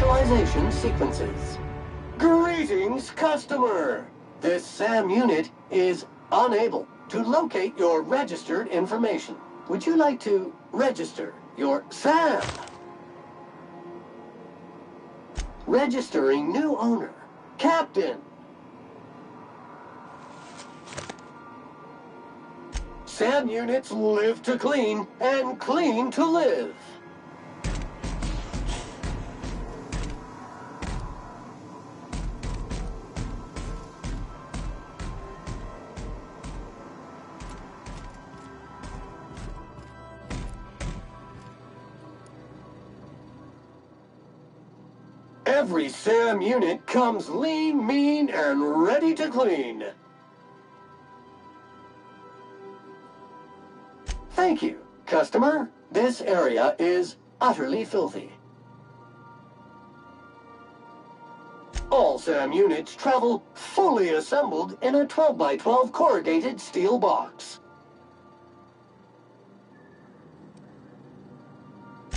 Initialization sequences. Greetings, customer! This SAM unit is unable to locate your registered information. Would you like to register your SAM? Registering new owner. Captain. SAM units live to clean and clean to live. Every SAM unit comes lean, mean, and ready to clean. Thank you, customer. This area is utterly filthy. All SAM units travel fully assembled in a 12 by 12 corrugated steel box.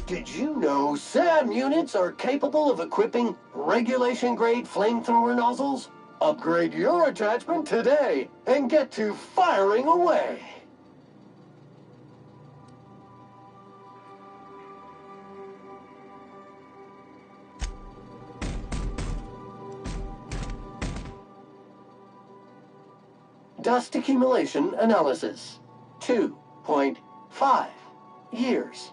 Did you know SAM units are capable of equipping regulation-grade flamethrower nozzles? Upgrade your attachment today and get to firing away! Dust accumulation analysis. 2.5 years.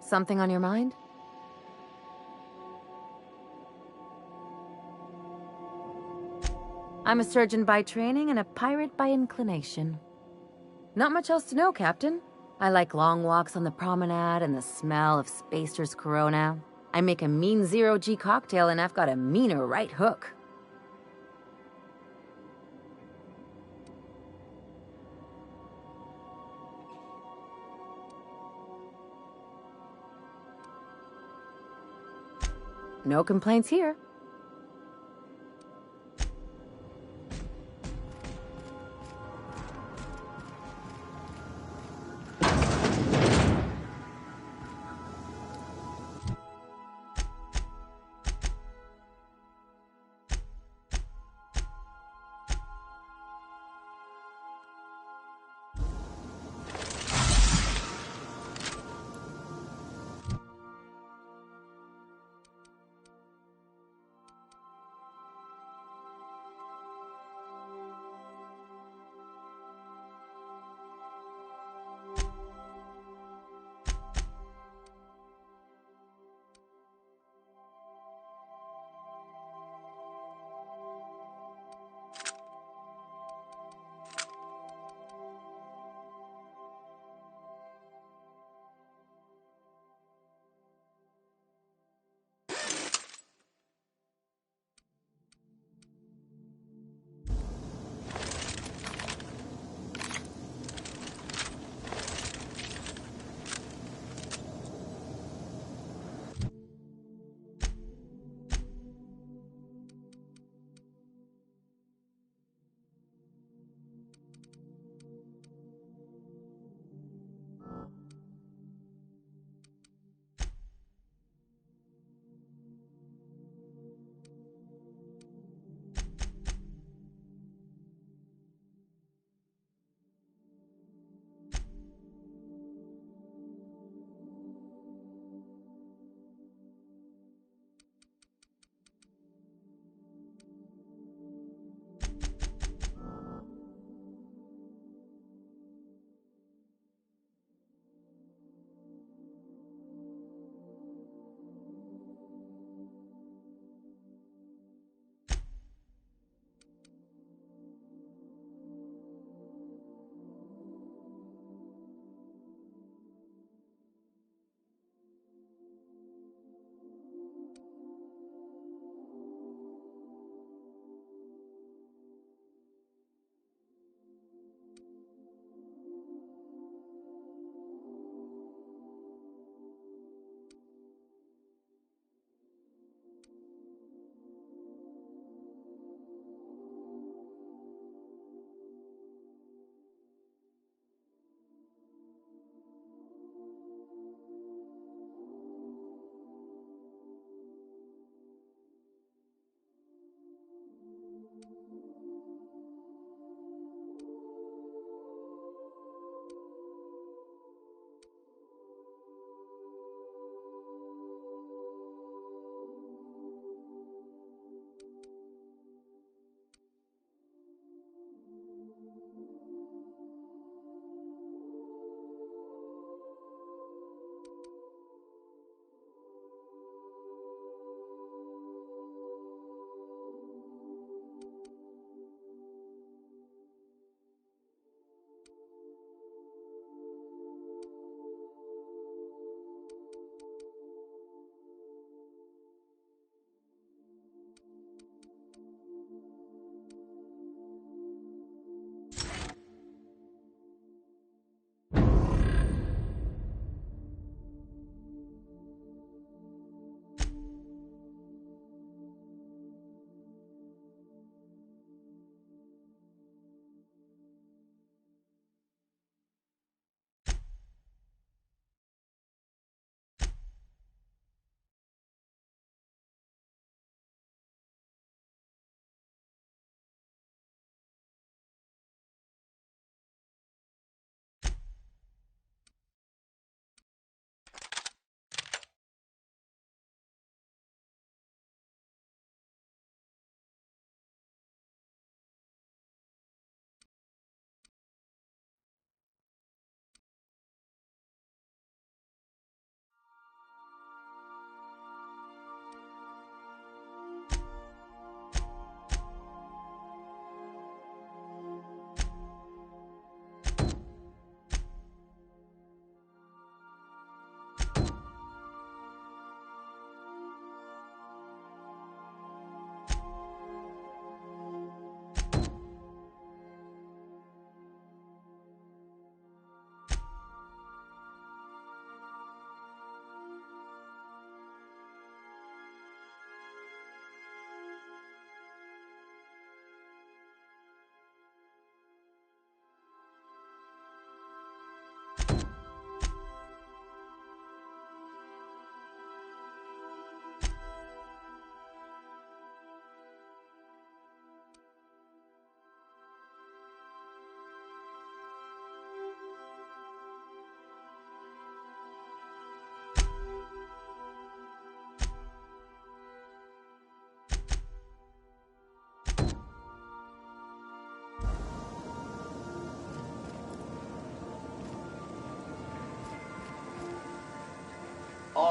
Something on your mind? I'm a surgeon by training and a pirate by inclination. Not much else to know, Captain. I like long walks on the promenade and the smell of Spacer's Corona. I make a mean zero-G cocktail and I've got a meaner right hook. No complaints here.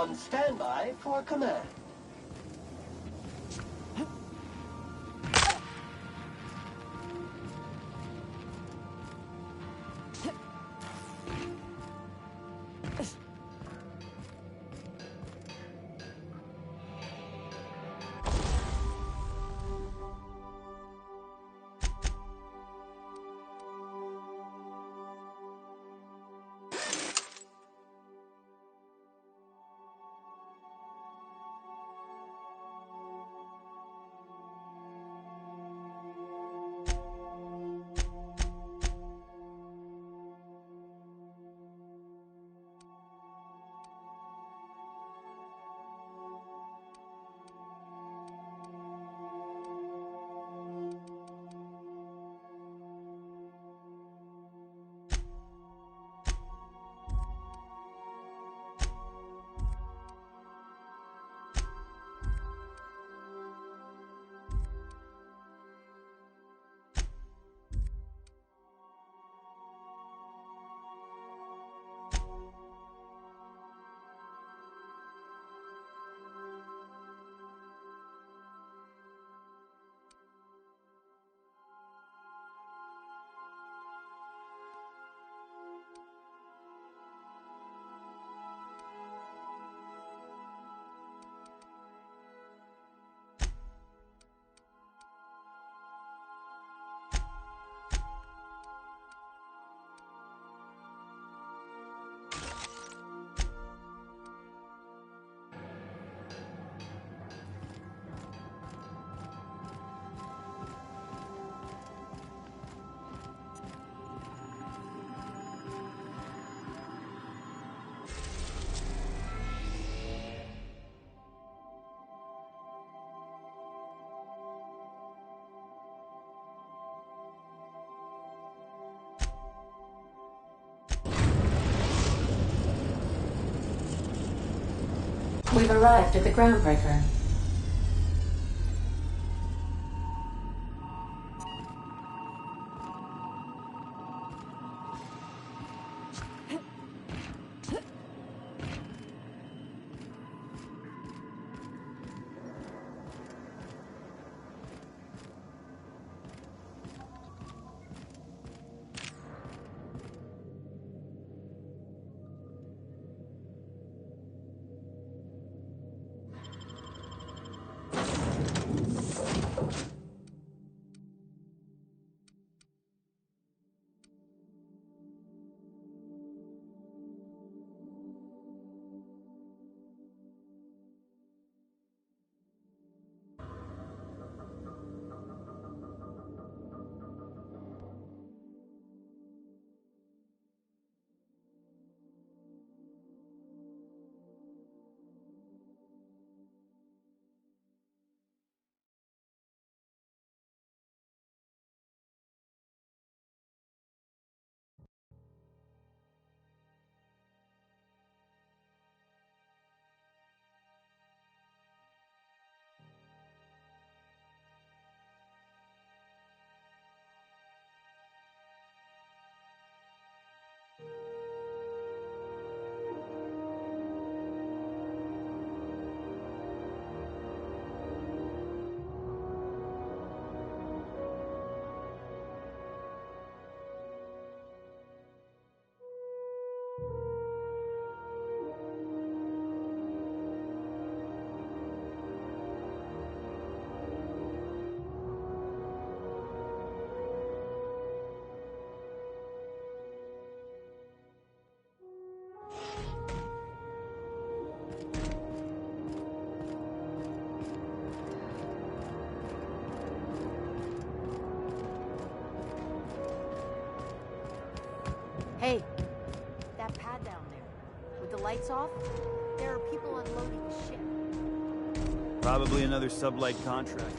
On standby for command. We've arrived at the Groundbreaker. Hey, that pad down there, with the lights off, there are people unloading the ship. Probably another sublight contract.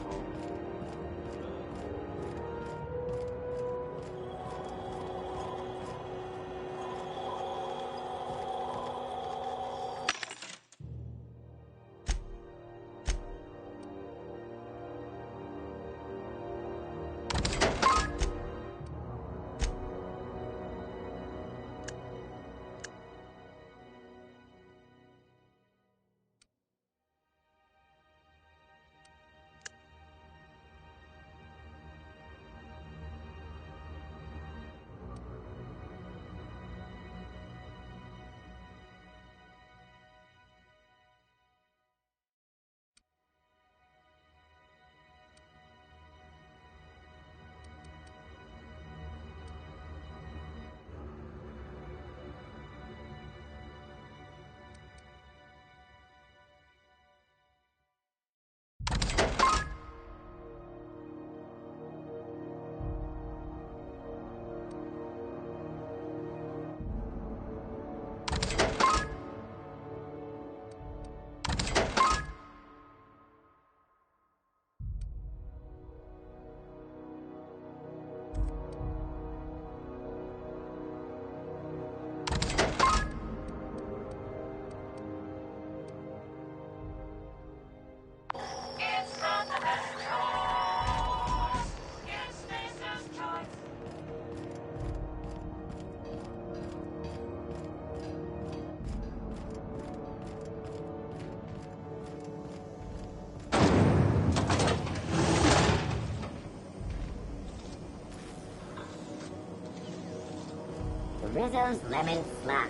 Rizzo's Lemon Slap.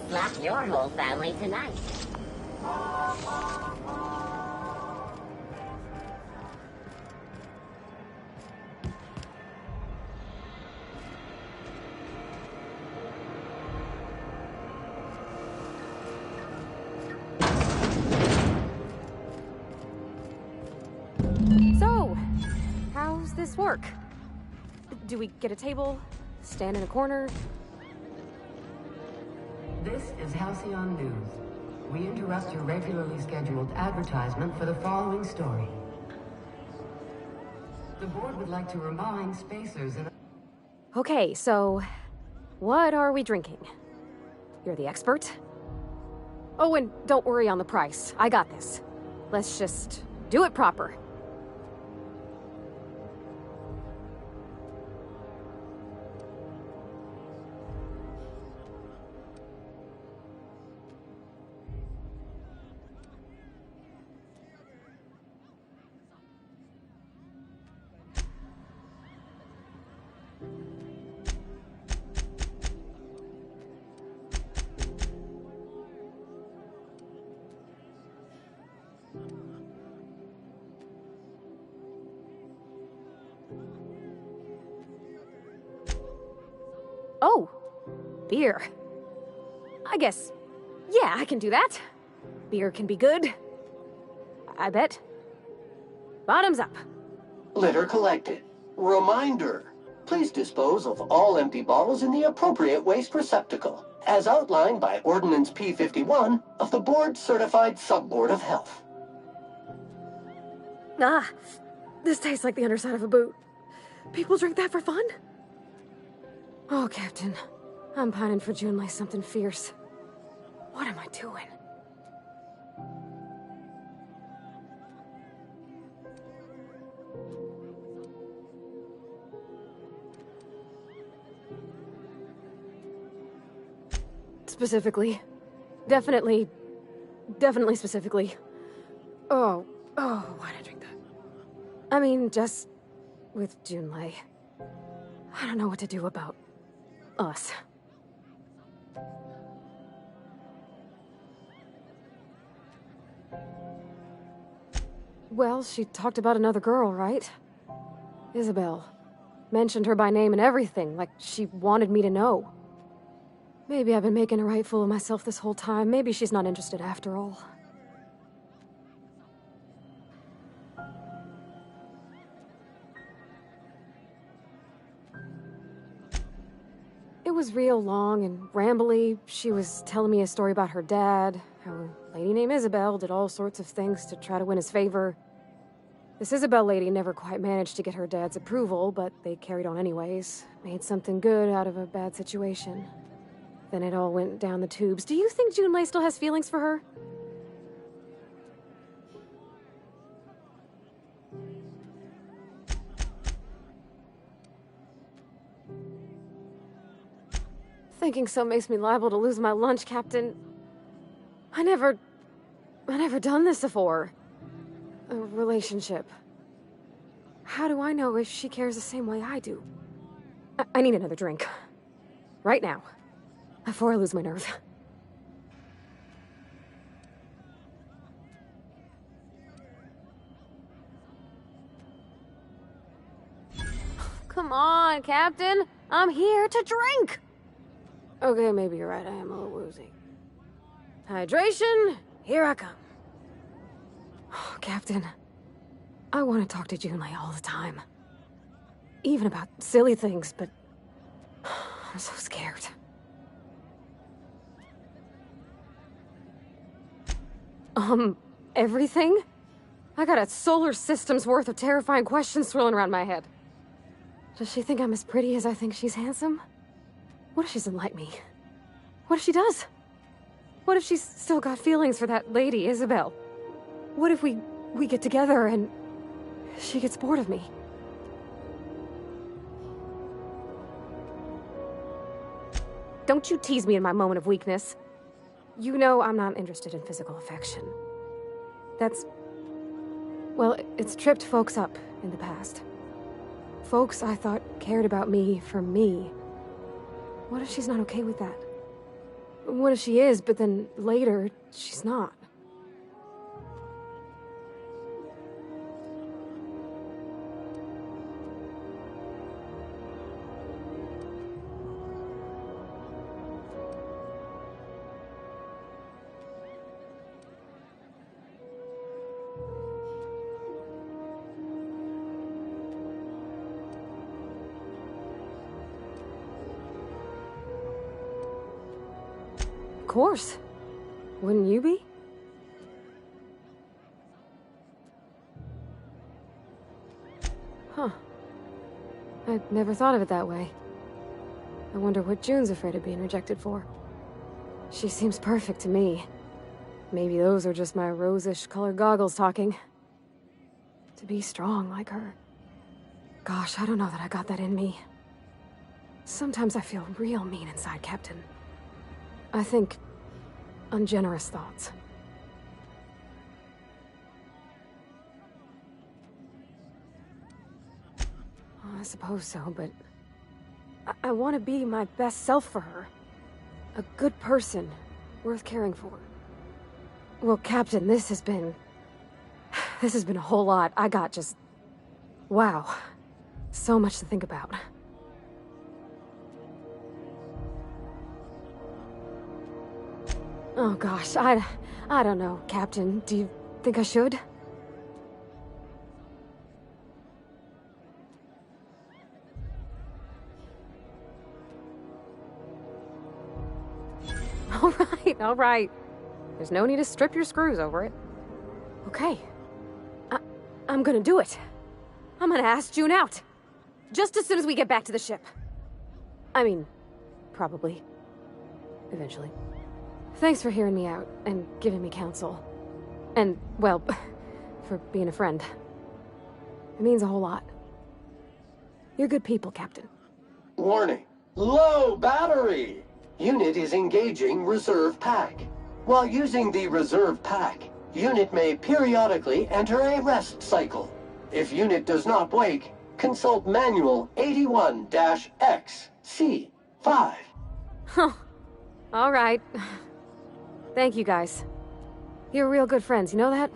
Slap your whole family tonight. So, how's this work? Do we get a table? Stand in a corner? This is Halcyon News. We interrupt your regularly scheduled advertisement for the following story. The board would like to remind spacers and... Okay, so what are we drinking? You're the expert? Oh, and don't worry on the price. I got this. Let's just do it proper. Oh, beer. I guess, yeah, I can do that. Beer can be good. I bet. Bottoms up. Litter collected. Reminder. Please dispose of all empty bottles in the appropriate waste receptacle, as outlined by Ordinance P51 of the Board-Certified Sub-Board of Health. Ah, this tastes like the underside of a boot. People drink that for fun? Oh, Captain. I'm pining for Junlei something fierce. What am I doing? Specifically. Definitely specifically. Oh, why'd I drink that? I mean, just with Junlei. I don't know what to do about us. Well, she talked about another girl, right? Isabel. Mentioned her by name and everything, like she wanted me to know. Maybe I've been making a right fool of myself this whole time. Maybe she's not interested after all. It was real long and rambly. She was telling me a story about her dad, how a lady named Isabel did all sorts of things to try to win his favor. This Isabel lady never quite managed to get her dad's approval, but they carried on anyways. Made something good out of a bad situation. Then it all went down the tubes. Do you think Junlei still has feelings for her? Thinking so makes me liable to lose my lunch, Captain. I never done this before. A relationship. How do I know if she cares the same way I do? I need another drink. Right now. Before I lose my nerve. Come on, Captain. I'm here to drink. Okay, maybe you're right. I am a little woozy. Hydration, here I come. Oh, Captain, I want to talk to Junlei all the time. Even about silly things, but I'm so scared. Everything? I got a solar system's worth of terrifying questions swirling around my head. Does she think I'm as pretty as I think she's handsome? What if she doesn't like me? What if she does? What if she's still got feelings for that lady, Isabel? What if we get together and she gets bored of me? Don't you tease me in my moment of weakness. You know I'm not interested in physical affection. Well, it's tripped folks up in the past. Folks I thought cared about me for me. What if she's not okay with that? What if she is, but then later, she's not? Of course. Wouldn't you be? Huh. I'd never thought of it that way. I wonder what June's afraid of being rejected for. She seems perfect to me. Maybe those are just my rosish colored goggles talking. To be strong like her. Gosh, I don't know that I got that in me. Sometimes I feel real mean inside, Captain. I think ungenerous thoughts. I suppose so, but I want to be my best self for her. A good person, worth caring for. Well, Captain, this has been a whole lot. I got just... wow. So much to think about. Oh gosh, I don't know, Captain. Do you think I should? All right. There's no need to strip your screws over it. Okay. I'm gonna do it. I'm gonna ask June out. Just as soon as we get back to the ship. I mean, probably. Eventually. Thanks for hearing me out and giving me counsel. And, well, for being a friend. It means a whole lot. You're good people, Captain. Warning. Low battery! Unit is engaging reserve pack. While using the reserve pack, unit may periodically enter a rest cycle. If unit does not wake, consult Manual 81-X-C5. Huh. All right. Thank you, guys. You're real good friends, you know that?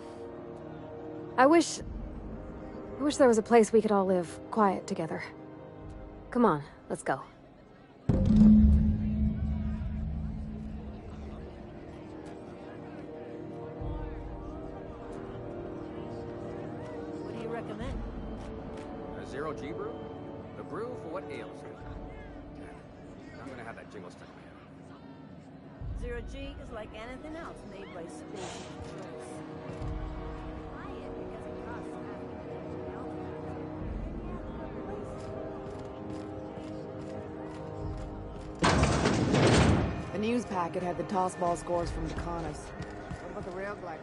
I wish there was a place we could all live quiet together. Come on, let's go. What do you recommend? A zero G brew? The brew for what ails you. I'm gonna have that jingle stuck in my head. Zero G is like anything else made by space controls. Buy it because it costs half of everything else. The news packet had the tossball scores from Decanas. What about the rail glider?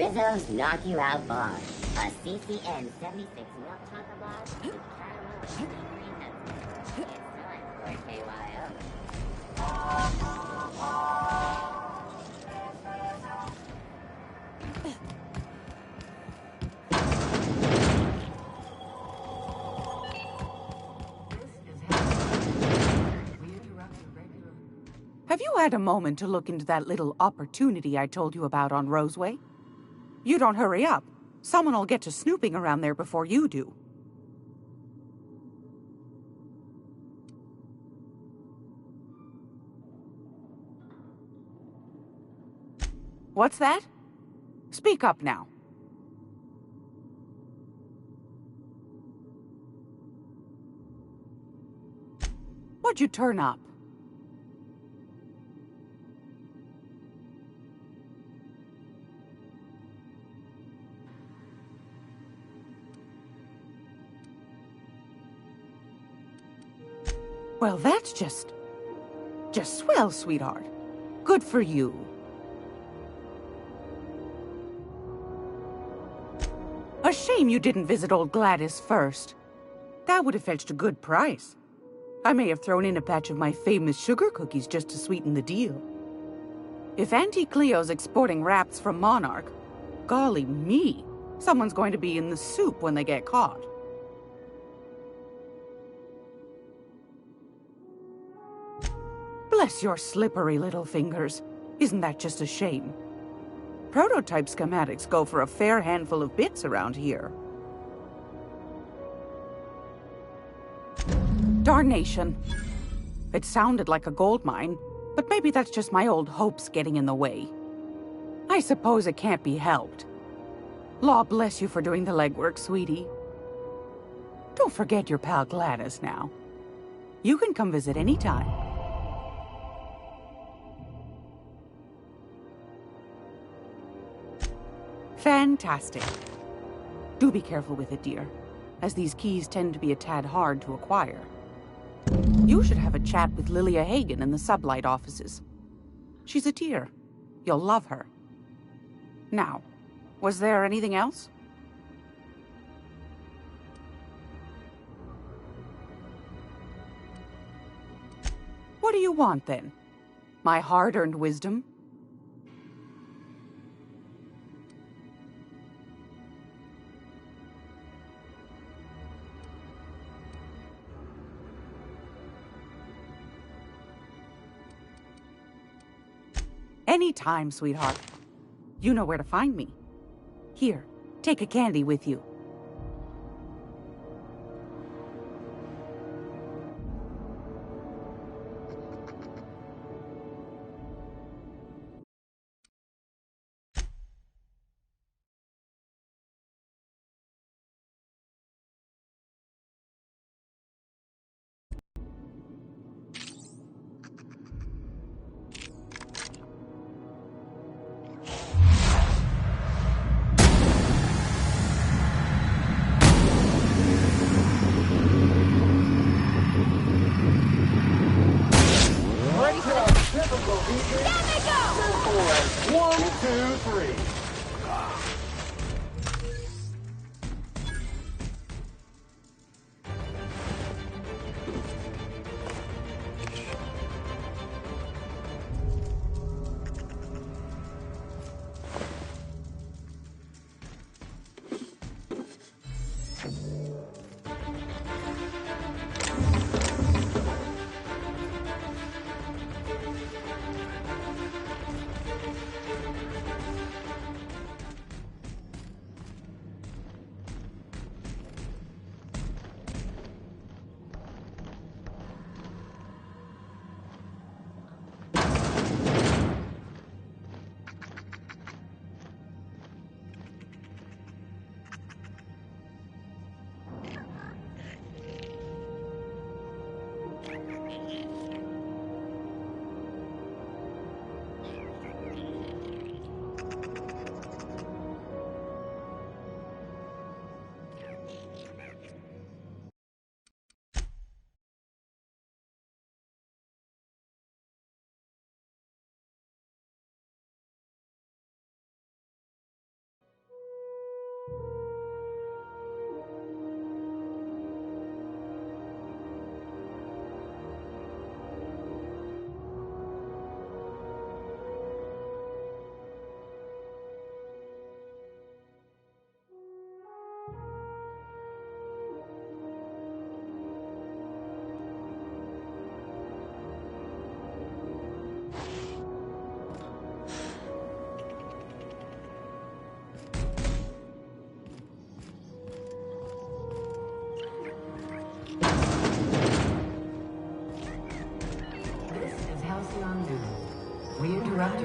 Rizzo's Knock You Out Bar. A CCN 76 milk chocolate bar with caramel and savory nuts. It's time for KYO. Have you had a moment to look into that little opportunity I told you about on Roseway? You don't hurry up. Someone will get to snooping around there before you do. What's that? Speak up now. What'd you turn up? Well, that's just swell, sweetheart. Good for you. A shame you didn't visit old Gladys first. That would have fetched a good price. I may have thrown in a batch of my famous sugar cookies just to sweeten the deal. If Auntie Cleo's exporting wraps from Monarch, golly me, someone's going to be in the soup when they get caught. Bless your slippery little fingers. Isn't that just a shame? Prototype schematics go for a fair handful of bits around here. Darnation. It sounded like a gold mine, but maybe that's just my old hopes getting in the way. I suppose it can't be helped. Law bless you for doing the legwork, sweetie. Don't forget your pal Gladys now. You can come visit any time. Fantastic. Do be careful with it, dear, as these keys tend to be a tad hard to acquire. You should have a chat with Lilia Hagen in the Sublight offices. She's a dear. You'll love her. Now, was there anything else? What do you want, then? My hard-earned wisdom? Any time, sweetheart. You know where to find me. Here, take a candy with you.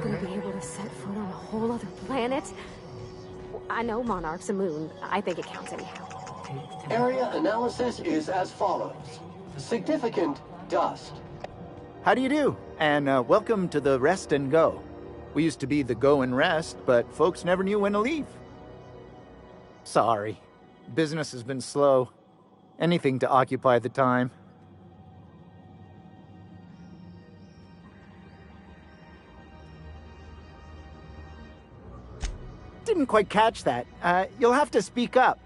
gonna be able to set foot on a whole other planet? I know Monarch's a moon. I think it counts anyhow. Area analysis is as follows. Significant dust. How do you do? And welcome to the Rest and Go. We used to be the Go and Rest, but folks never knew when to leave. Sorry. Business has been slow. Anything to occupy the time. Didn't quite catch that. You'll have to speak up.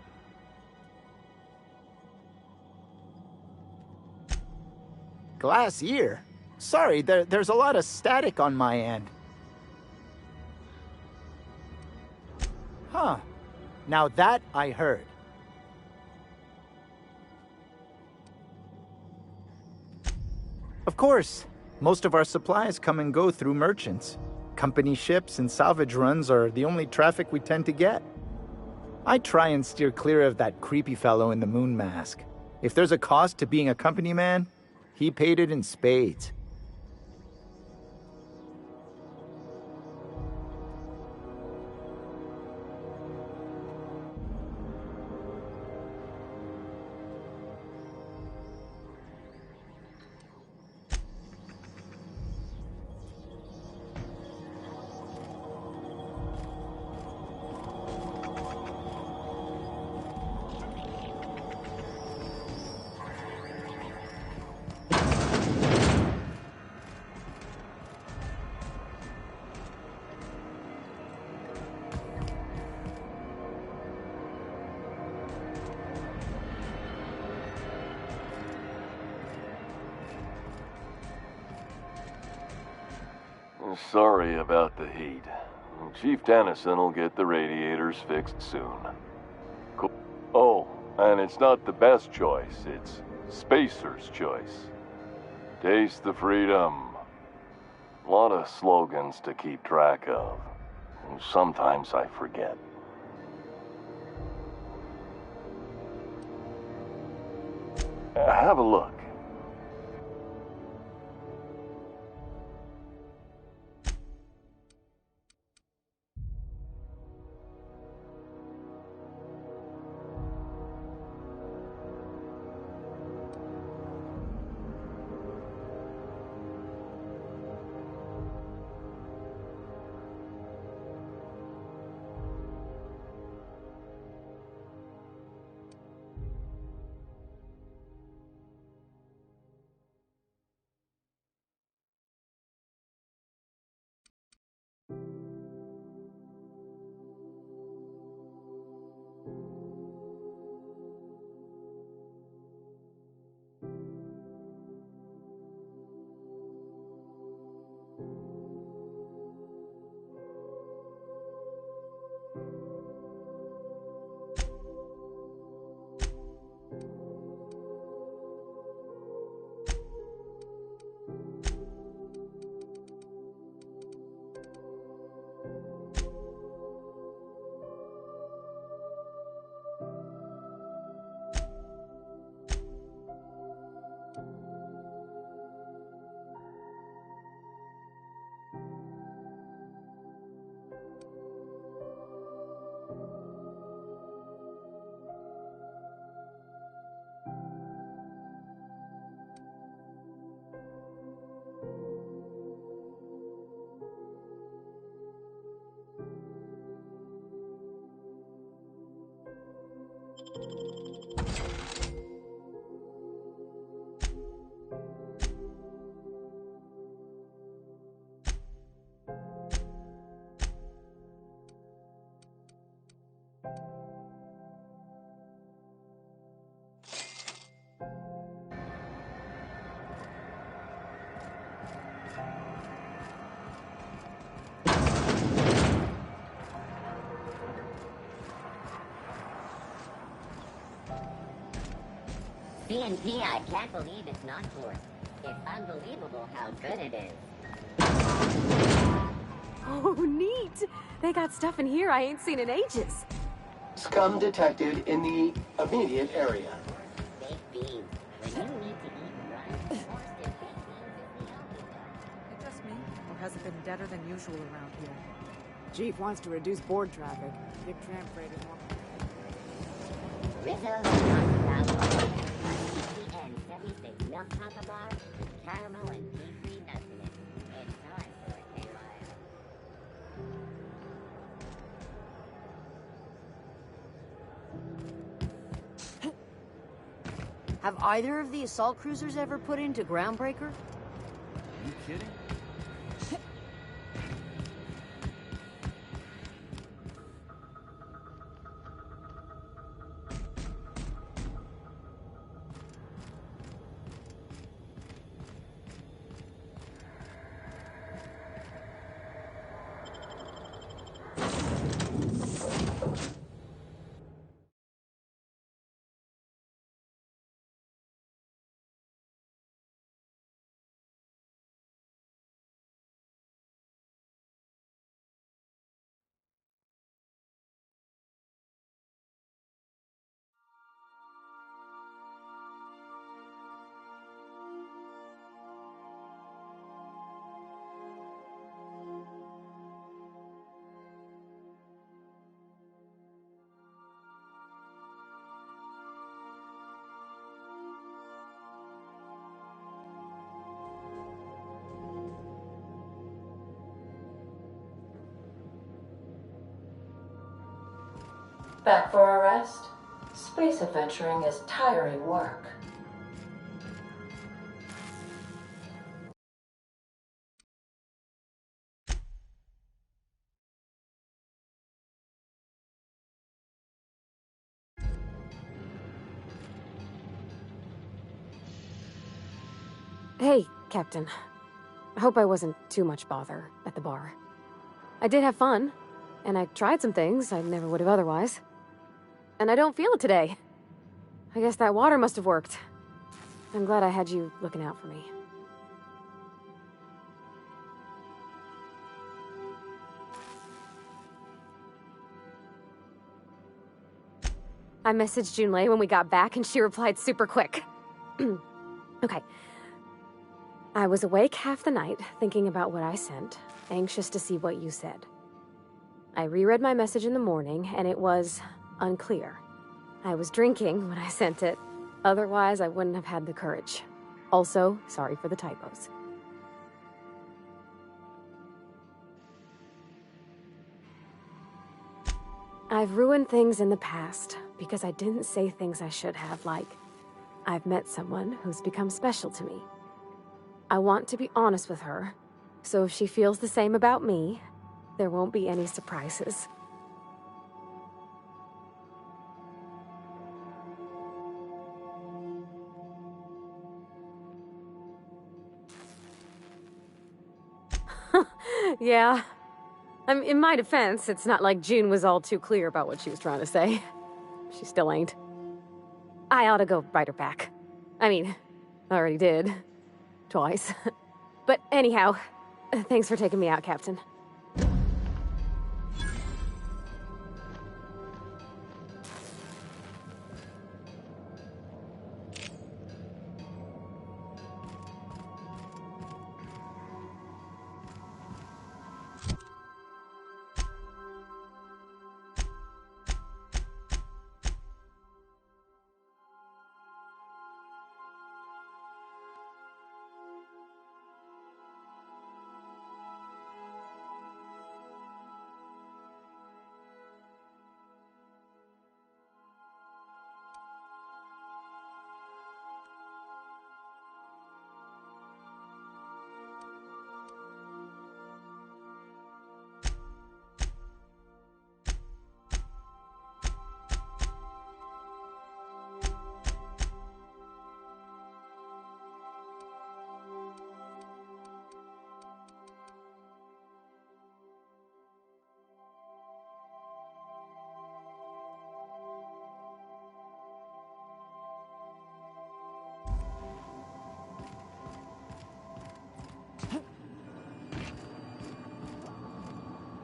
Glass ear? Sorry, there's a lot of static on my end. Huh. Now that I heard. Of course, most of our supplies come and go through merchants. Company ships and salvage runs are the only traffic we tend to get. I try and steer clear of that creepy fellow in the moon mask. If there's a cost to being a company man, he paid it in spades. Sorry about the heat. Chief Tennyson will get the radiators fixed soon. Cool. Oh, and it's not the best choice, it's Spacer's choice. Taste the freedom. A lot of slogans to keep track of. Sometimes I forget. Have a look. CNP, I can't believe it's not forced. It's unbelievable how good it is. Oh, neat! They got stuff in here I ain't seen in ages. Scum detected in the immediate area. Baked beans. When you need to eat right, roasted baked beans is the only way. Just me. hasn't been deader than usual around here. Chief wants to reduce board traffic. Big tram freight is more... Rizzo has talked about a CCN 76 milk chocolate bar with caramel and pea-free nuts in it. It's time for a KY. Have either of the assault cruisers ever put into Groundbreaker? Are you kidding? Back for a rest? Space adventuring is tiring work. Hey, Captain. I hope I wasn't too much bother at the bar. I did have fun, and I tried some things I never would have otherwise. And I don't feel it today. I guess that water must have worked. I'm glad I had you looking out for me. I messaged Junlei when we got back, and she replied super quick. Okay. I was awake half the night, thinking about what I sent, anxious to see what you said. I reread my message in the morning, and it was unclear. I was drinking when I sent it. Otherwise, I wouldn't have had the courage. Also, sorry for the typos. I've ruined things in the past because I didn't say things I should have, like, I've met someone who's become special to me. I want to be honest with her, so if she feels the same about me, there won't be any surprises. Yeah. In my defense, it's not like June was all too clear about what she was trying to say. She still ain't. I ought to go write her back. I mean, I already did. Twice. But anyhow, thanks for taking me out, Captain.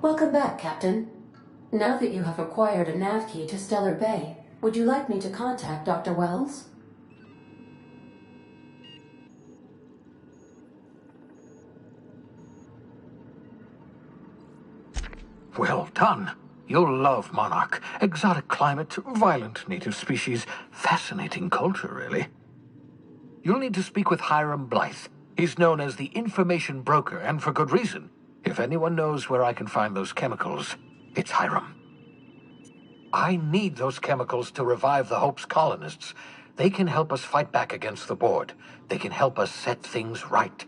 Welcome back, Captain. Now that you have acquired a nav key to Stellar Bay, would you like me to contact Dr. Wells? Well done. You'll love Monarch. Exotic climate, violent native species, fascinating culture, really. You'll need to speak with Hiram Blythe. He's known as the information broker, and for good reason. If anyone knows where I can find those chemicals, it's Hiram. I need those chemicals to revive the Hope's colonists. They can help us fight back against the Board. They can help us set things right.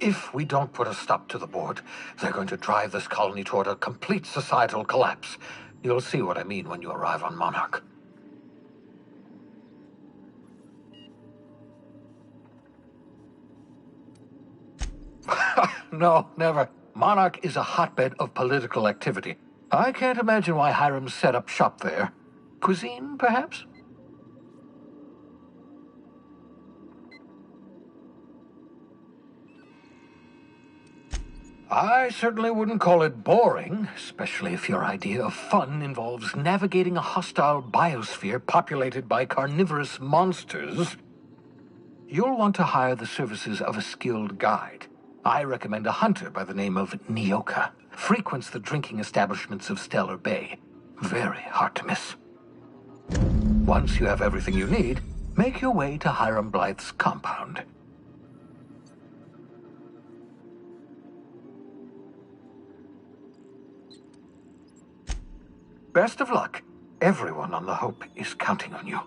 If we don't put a stop to the Board, they're going to drive this colony toward a complete societal collapse. You'll see what I mean when you arrive on Monarch. No, never. Monarch is a hotbed of political activity. I can't imagine why Hiram set up shop there. Cuisine, perhaps? I certainly wouldn't call it boring, especially if your idea of fun involves navigating a hostile biosphere populated by carnivorous monsters. You'll want to hire the services of a skilled guide. I recommend a hunter by the name of Nyoka. Frequents the drinking establishments of Stellar Bay. Very hard to miss. Once you have everything you need, make your way to Hiram Blythe's compound. Best of luck. Everyone on the Hope is counting on you.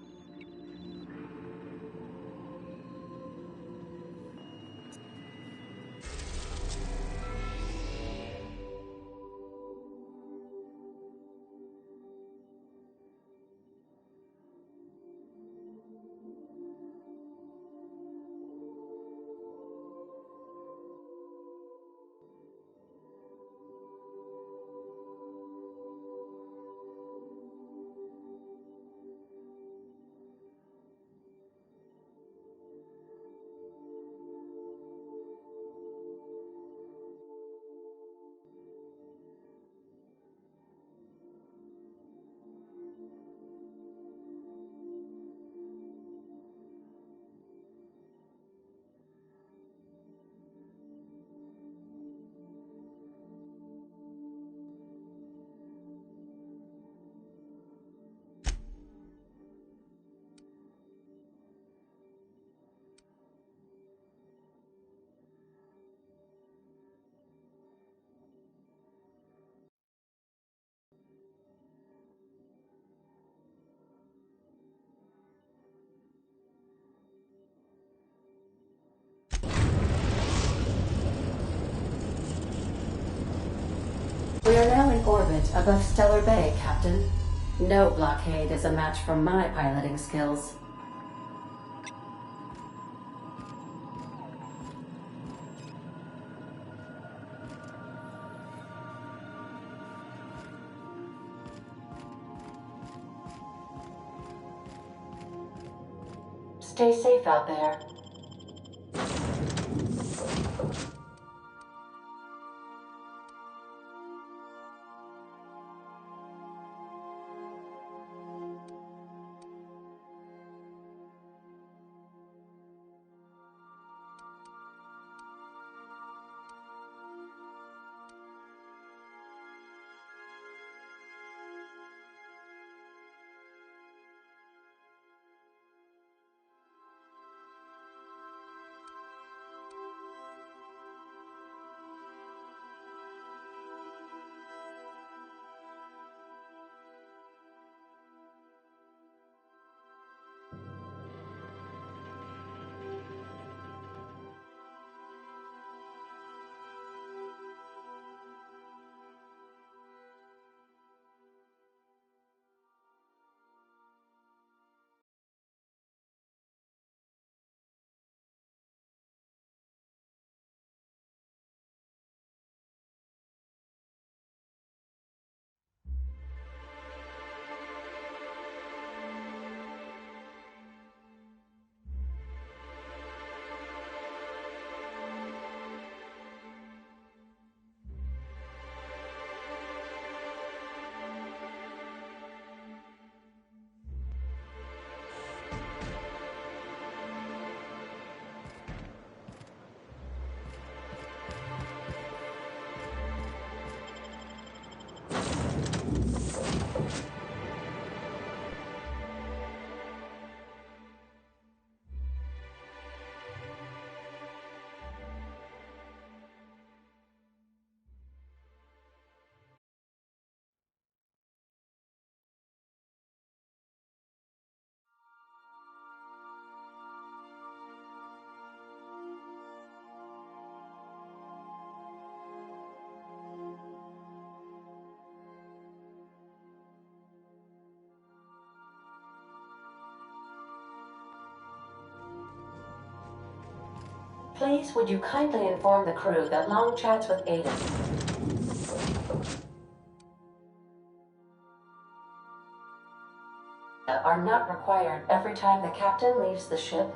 We are now in orbit above Stellar Bay, Captain. No blockade is a match for my piloting skills. Stay safe out there. Please, would you kindly inform the crew that long chats with Aiden are not required every time the captain leaves the ship?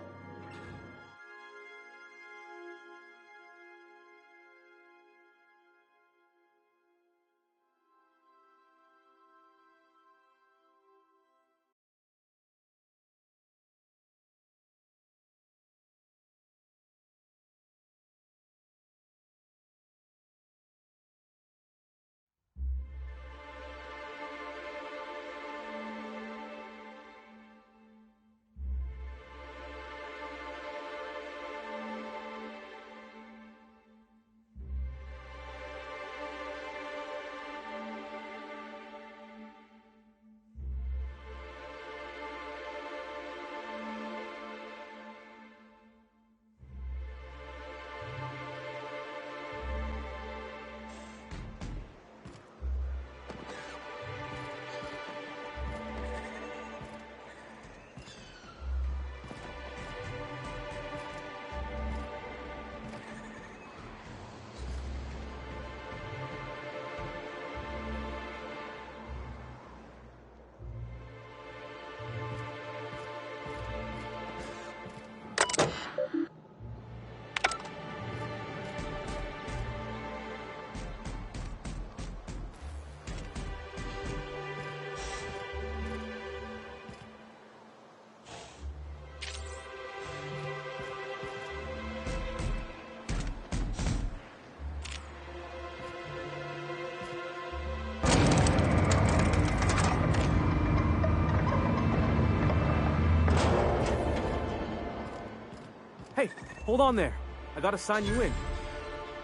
Hey, hold on there. I gotta sign you in.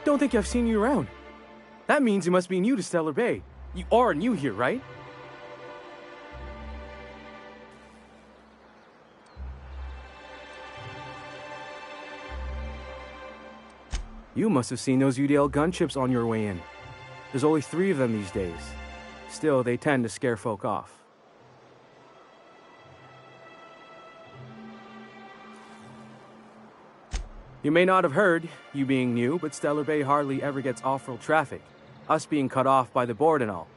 Don't think I've seen you around. That means you must be new to Stellar Bay. You are new here, right? You must have seen those UDL gunships on your way in. There's only 3 of them these days. Still, they tend to scare folk off. You may not have heard, you being new, but Stellar Bay hardly ever gets off-road traffic, us being cut off by the board and all.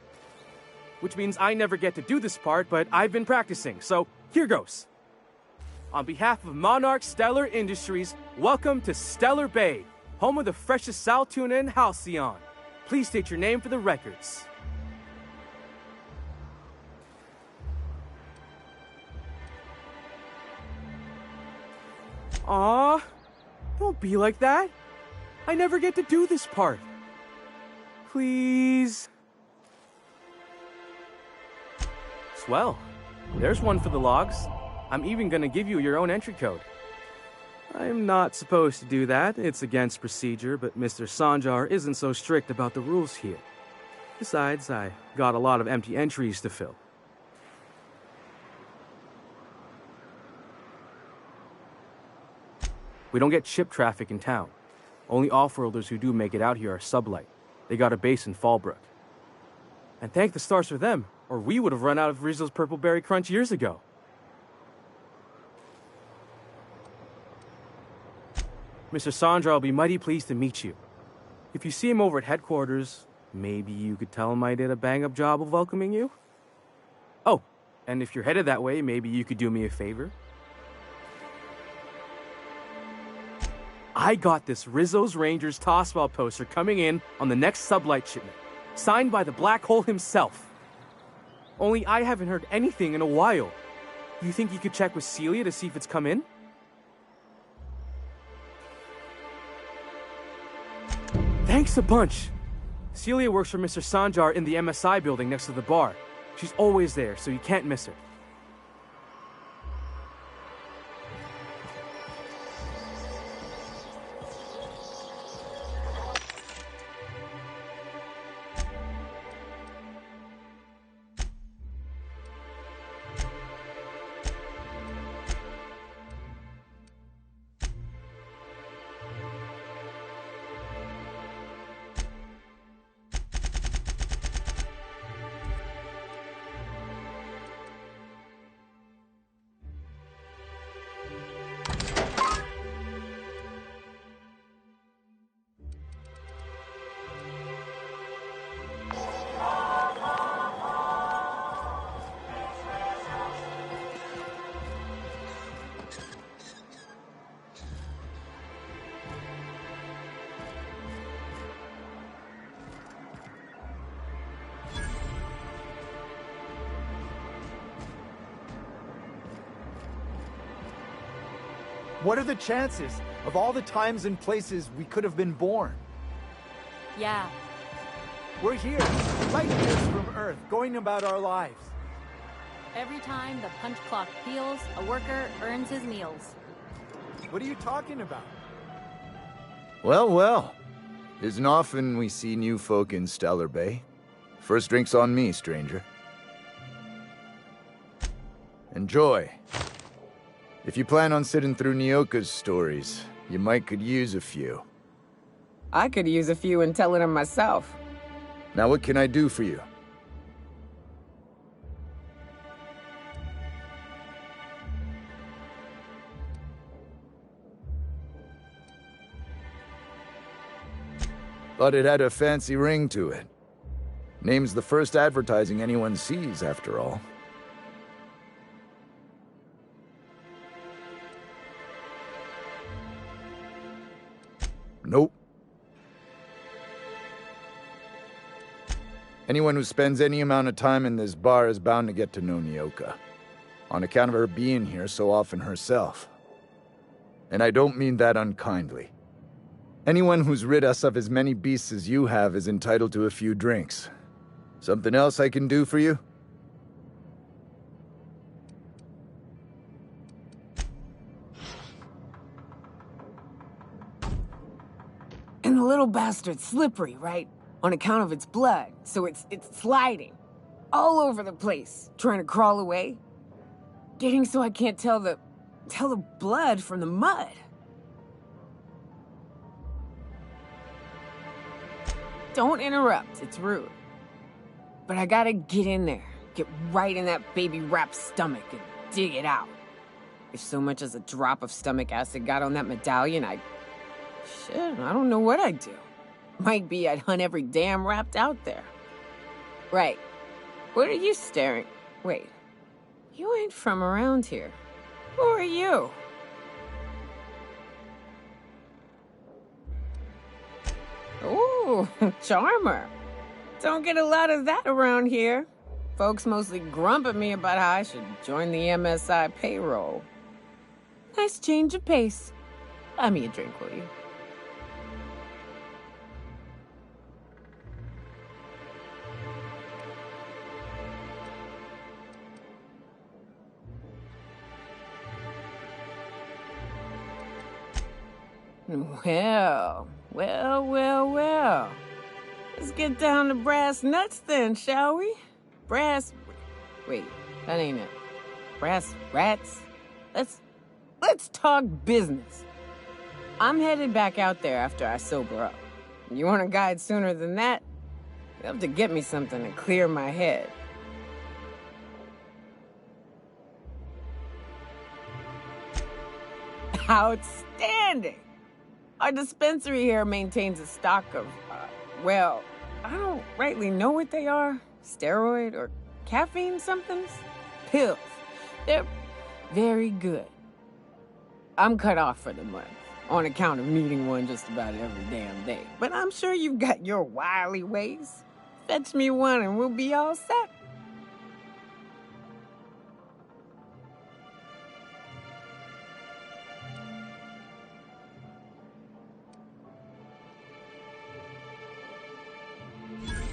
Which means I never get to do this part, but I've been practicing, so here goes. On behalf of Monarch Stellar Industries, welcome to Stellar Bay, home of the freshest sal tuna in Halcyon. Please state your name for the records. Aww. Don't be like that. I never get to do this part. Please. Swell. There's one for the logs. I'm even gonna give you your own entry code. I'm not supposed to do that. It's against procedure, but Mr. Sanjar isn't so strict about the rules here. Besides, I got a lot of empty entries to fill. We don't get ship traffic in town. Only off-worlders who do make it out here are Sublight. They got a base in Fallbrook. And thank the stars for them, or we would have run out of Rizzo's Purple Berry Crunch years ago. Mr. Sandra will be mighty pleased to meet you. If you see him over at headquarters, maybe you could tell him I did a bang-up job of welcoming you? Oh, and if you're headed that way, maybe you could do me a favor? I got this Rizzo's Rangers Tossball poster coming in on the next Sublight shipment, signed by the Black Hole himself. Only I haven't heard anything in a while. You think you could check with Celia to see if it's come in? Thanks a bunch. Celia works for Mr. Sanjar in the MSI building next to the bar. She's always there, so you can't miss her. What are the chances of all the times and places we could have been born? Yeah. We're here, light years from Earth, going about our lives. Every time the punch clock peals, a worker earns his meals. What are you talking about? Well, well. Isn't often we see new folk in Stellar Bay. First drink's on me, stranger. Enjoy. If you plan on sitting through Nyoka's stories, you might could use a few. I could use a few and telling them myself. Now what can I do for you? Thought it had a fancy ring to it. Name's the first advertising anyone sees, after all. Nope. Anyone who spends any amount of time in this bar is bound to get to know Nyoka, on account of her being here so often herself. And I don't mean that unkindly. Anyone who's rid us of as many beasts as you have is entitled to a few drinks. Something else I can do for you? And the little bastard's slippery, right? On account of its blood, so it's sliding. All over the place, trying to crawl away. Getting so I can't tell the blood from the mud. Don't interrupt, it's rude. But I gotta get in there, get right in that baby rap's stomach and dig it out. If so much as a drop of stomach acid got on that medallion, shit, I don't know what I'd do. Might be I'd hunt every damn Rapt out there. Right. What are you staring? Wait. You ain't from around here. Who are you? Ooh, charmer. Don't get a lot of that around here. Folks mostly grump at me about how I should join the MSI payroll. Nice change of pace. Buy me a drink, will you? Well. Let's get down to brass nuts then, shall we? Wait, that ain't it. Brass rats? Let's talk business. I'm headed back out there after I sober up. You want a guide sooner than that? You'll have to get me something to clear my head. Outstanding! Our dispensary here maintains a stock of, well, I don't rightly know what they are. Steroid or caffeine somethings? Pills. They're very good. I'm cut off for the month, on account of needing one just about every damn day. But I'm sure you've got your wily ways. Fetch me one and we'll be all set.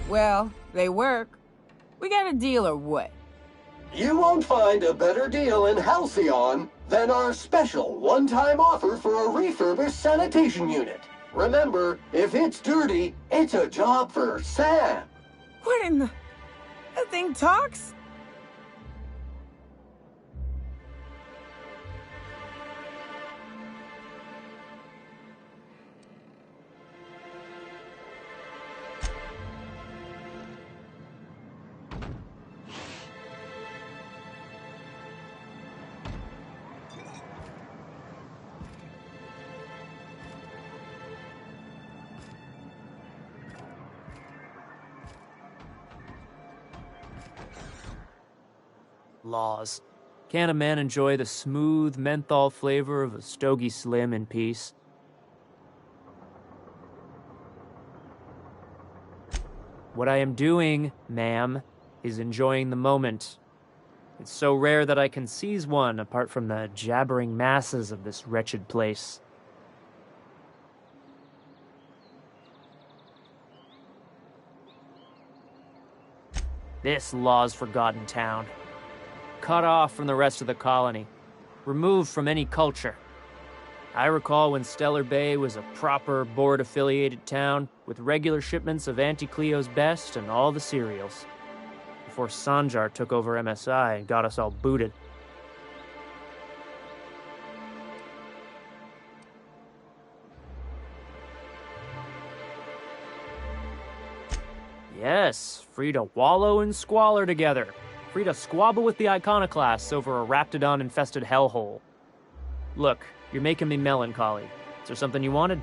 Well, they work. We got a deal or what? You won't find a better deal in Halcyon than our special one-time offer for a refurbished sanitation unit. Remember, if it's dirty, it's a job for Sam. What in the... That thing talks? Laws. Can a man enjoy the smooth menthol flavor of a Stogie Slim in peace? What I am doing, ma'am, is enjoying the moment. It's so rare that I can seize one apart from the jabbering masses of this wretched place. This Law's Forgotten town. Cut off from the rest of the colony. Removed from any culture. I recall when Stellar Bay was a proper board-affiliated town with regular shipments of Auntie Cleo's best and all the cereals. Before Sanjar took over MSI and got us all booted. Yes, free to wallow in squalor together. Free to squabble with the iconoclasts over a Raptidon-infested hellhole. Look, you're making me melancholy. Is there something you wanted?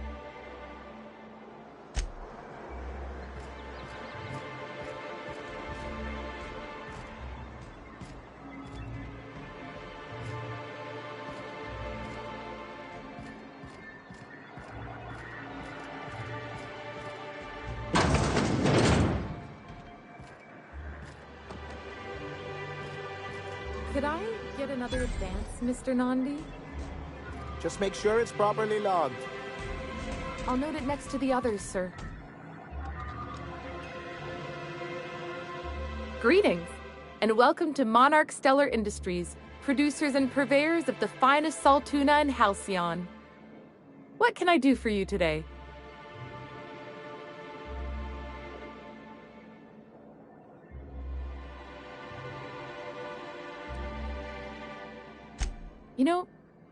Could I get another advance, Mr. Nandi? Just make sure it's properly logged. I'll note it next to the others, sir. Greetings, and welcome to Monarch Stellar Industries, producers and purveyors of the finest salt tuna in Halcyon. What can I do for you today? You know,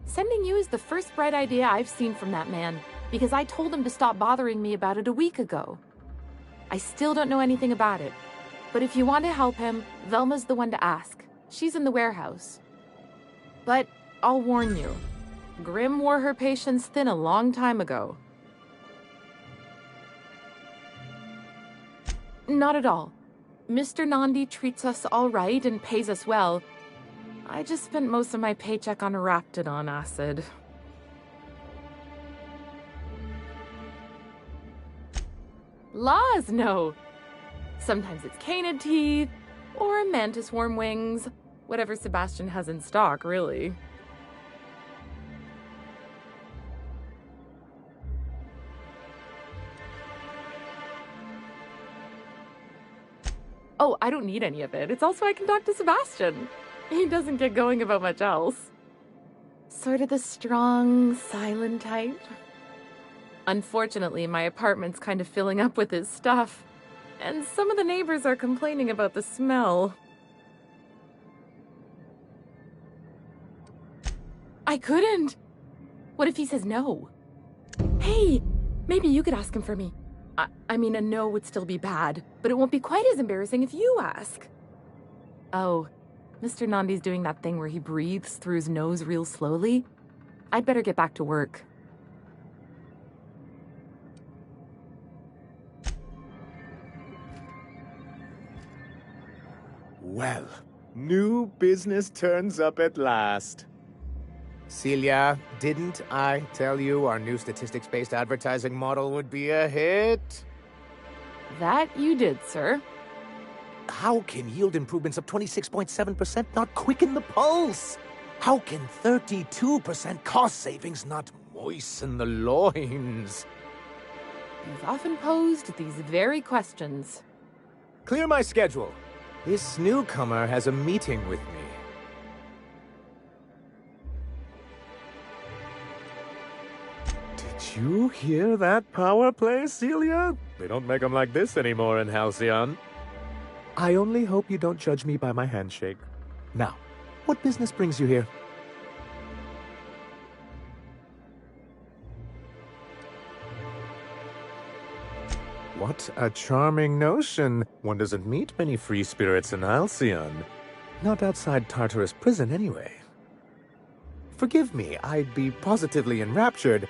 sending you is the first bright idea I've seen from that man, because I told him to stop bothering me about it a week ago. I still don't know anything about it, but if you want to help him, Velma's the one to ask. She's in the warehouse. But I'll warn you, Grim wore her patience thin a long time ago. Not at all. Mr. Nandi treats us all right and pays us well. I just spent most of my paycheck on Raptidon acid. Laws, no. Sometimes it's canid teeth, or mantis worm wings. Whatever Sebastian has in stock, really. Oh, I don't need any of it. It's also I can talk to Sebastian. He doesn't get going about much else. Sort of the strong, silent type. Unfortunately, my apartment's kind of filling up with his stuff, and some of the neighbors are complaining about the smell. I couldn't. What if he says no? Hey, maybe you could ask him for me. I mean, a no would still be bad, but it won't be quite as embarrassing if you ask. Oh. Mr. Nandi's doing that thing where he breathes through his nose real slowly. I'd better get back to work. Well, new business turns up at last. Celia, didn't I tell you our new statistics-based advertising model would be a hit? That you did, sir. How can yield improvements of 26.7% not quicken the pulse? How can 32% cost savings not moisten the loins? You've often posed these very questions. Clear my schedule. This newcomer has a meeting with me. Did you hear that power play, Celia? They don't make them like this anymore in Halcyon. I only hope you don't judge me by my handshake. Now, what business brings you here? What a charming notion. One doesn't meet many free spirits in Halcyon. Not outside Tartarus prison, anyway. Forgive me, I'd be positively enraptured.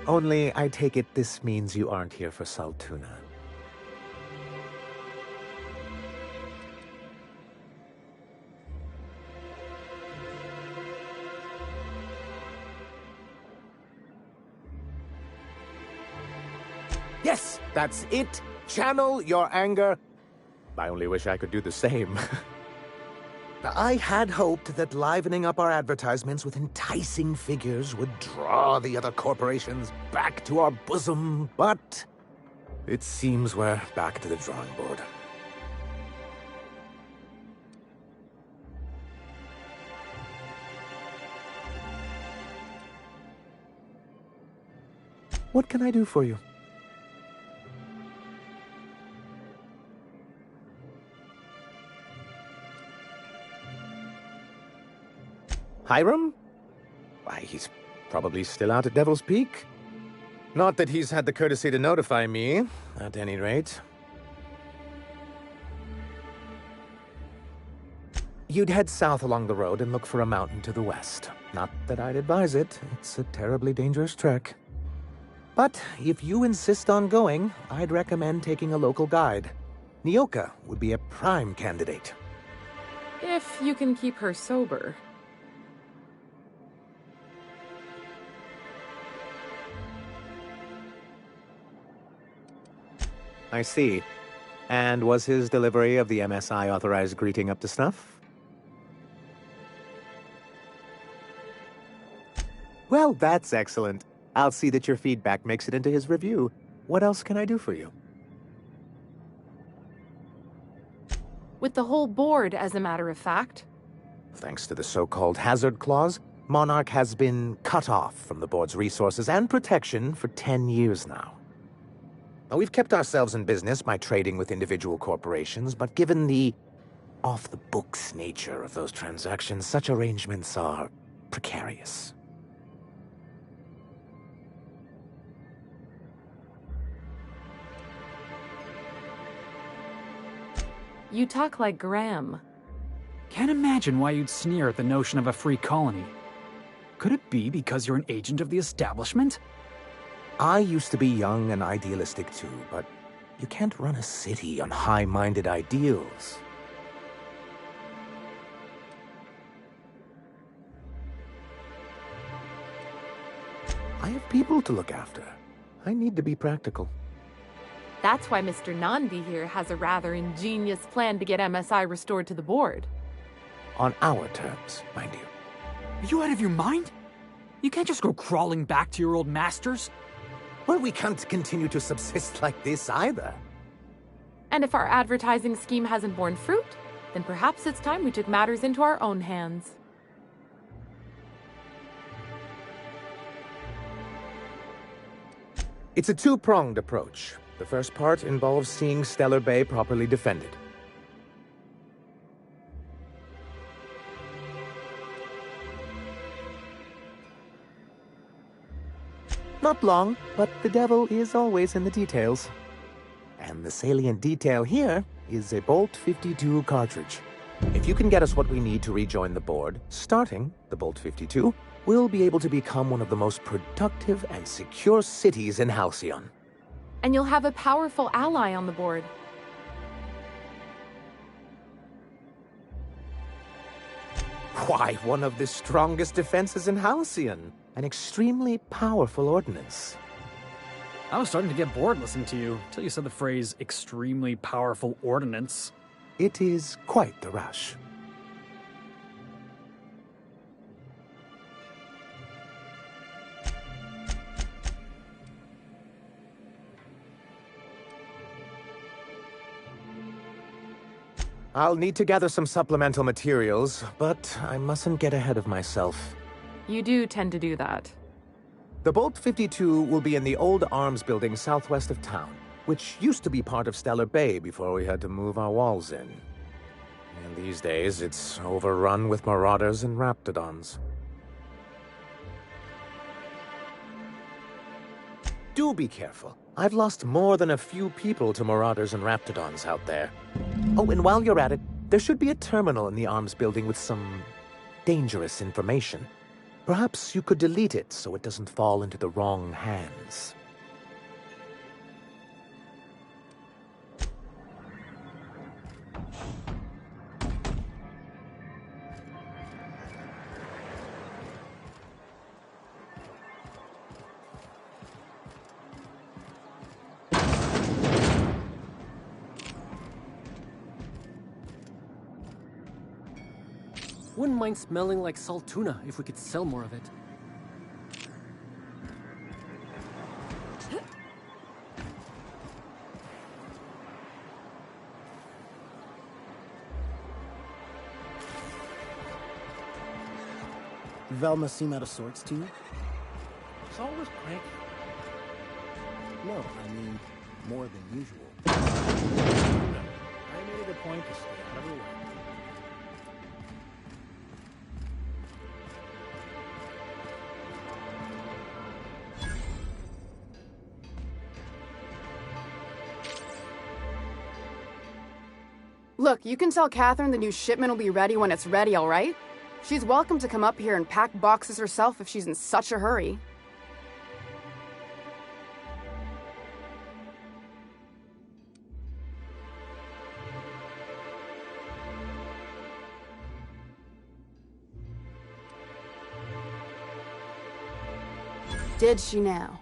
Only, I take it this means you aren't here for Saltuna. Yes, that's it. Channel your anger. I only wish I could do the same. I had hoped that livening up our advertisements with enticing figures would draw the other corporations back to our bosom, but it seems we're back to the drawing board. What can I do for you? Hiram? Why, he's probably still out at Devil's Peak. Not that he's had the courtesy to notify me, at any rate. You'd head south along the road and look for a mountain to the west. Not that I'd advise it. It's a terribly dangerous trek. But if you insist on going, I'd recommend taking a local guide. Nyoka would be a prime candidate. If you can keep her sober. I see. And was his delivery of the MSI authorized greeting up to snuff? Well, that's excellent. I'll see that your feedback makes it into his review. What else can I do for you? With the whole board, as a matter of fact. Thanks to the so-called hazard clause, Monarch has been cut off from the board's resources and protection for 10 years now. Now, we've kept ourselves in business by trading with individual corporations, but given the off-the-books nature of those transactions, such arrangements are precarious. You talk like Graham. Can't imagine why you'd sneer at the notion of a free colony. Could it be because you're an agent of the establishment? I used to be young and idealistic too, but you can't run a city on high-minded ideals. I have people to look after. I need to be practical. That's why Mr. Nanvi here has a rather ingenious plan to get MSI restored to the board. On our terms, mind you. Are you out of your mind? You can't just go crawling back to your old masters. Well, we can't continue to subsist like this either. And if our advertising scheme hasn't borne fruit, then perhaps it's time we took matters into our own hands. It's a two-pronged approach. The first part involves seeing Stellar Bay properly defended. Not long, but the devil is always in the details. And the salient detail here is a Bolt 52 cartridge. If you can get us what we need to rejoin the board, starting the Bolt 52, we'll be able to become one of the most productive and secure cities in Halcyon. And you'll have a powerful ally on the board. Why, one of the strongest defenses in Halcyon. An extremely powerful ordnance. I was starting to get bored listening to you until you said the phrase extremely powerful ordnance. It is quite the rush. I'll need to gather some supplemental materials, but I mustn't get ahead of myself. You do tend to do that. The Bolt 52 will be in the old arms building southwest of town, which used to be part of Stellar Bay before we had to move our walls in. And these days, it's overrun with marauders and raptidons. Do be careful. I've lost more than a few people to marauders and raptidons out there. Oh, and while you're at it, there should be a terminal in the arms building with some dangerous information. Perhaps you could delete it so it doesn't fall into the wrong hands. wouldn't mind smelling like salt tuna if we could sell more of it. Velma seem out of sorts to you? It's always cranky. No, I mean, more than usual. I made it a point to stay out of her way. Look, you can tell Catherine the new shipment will be ready when it's ready, all right? She's welcome to come up here and pack boxes herself if she's in such a hurry. Did she now?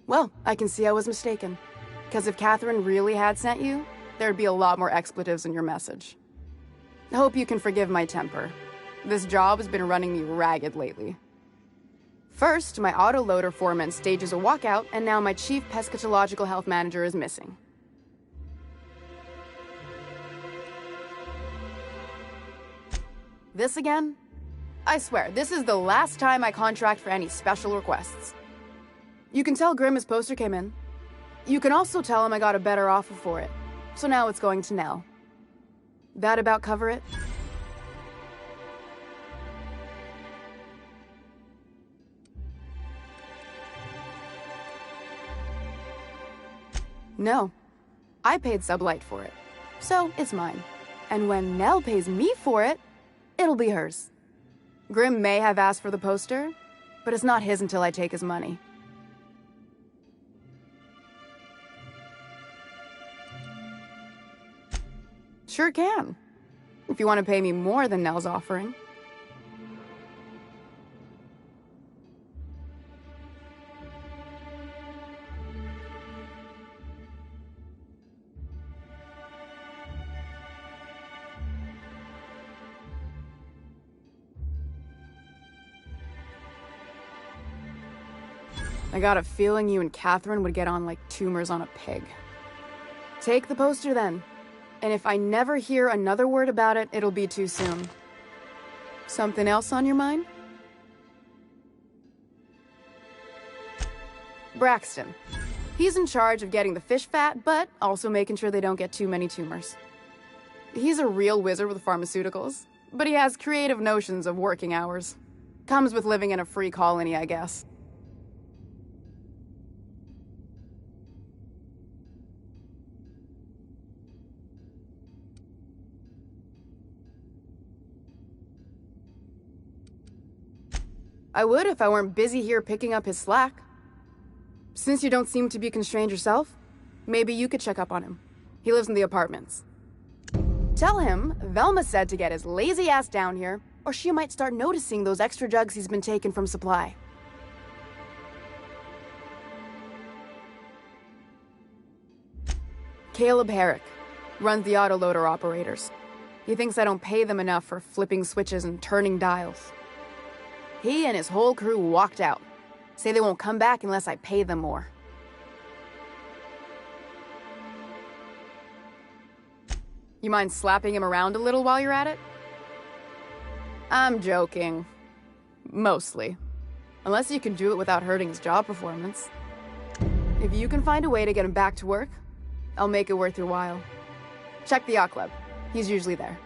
Well, I can see I was mistaken. Because if Catherine really had sent you, there'd be a lot more expletives in your message. I hope you can forgive my temper. This job has been running me ragged lately. First, my autoloader foreman stages a walkout, and now my chief pescatological health manager is missing. This again? I swear, this is the last time I contract for any special requests. You can tell Grimm his poster came in. You can also tell him I got a better offer for it. So now it's going to Nell. That about cover it? No. I paid Sublight for it. So it's mine. And when Nell pays me for it, it'll be hers. Grimm may have asked for the poster, but it's not his until I take his money. Sure can. If you want to pay me more than Nell's offering. I got a feeling you and Catherine would get on like tumors on a pig. Take the poster then. And if I never hear another word about it, it'll be too soon. Something else on your mind? Braxton. He's in charge of getting the fish fat, but also making sure they don't get too many tumors. He's a real wizard with pharmaceuticals, but he has creative notions of working hours. Comes with living in a free colony, I guess. I would if I weren't busy here picking up his slack. Since you don't seem to be constrained yourself, maybe you could check up on him. He lives in the apartments. Tell him Velma said to get his lazy ass down here, or she might start noticing those extra jugs he's been taking from supply. Caleb Herrick runs the autoloader operators. He thinks I don't pay them enough for flipping switches and turning dials. He and his whole crew walked out. Say they won't come back unless I pay them more. You mind slapping him around a little while you're at it? I'm joking. Mostly. Unless you can do it without hurting his job performance. If you can find a way to get him back to work, I'll make it worth your while. Check the yacht club. He's usually there.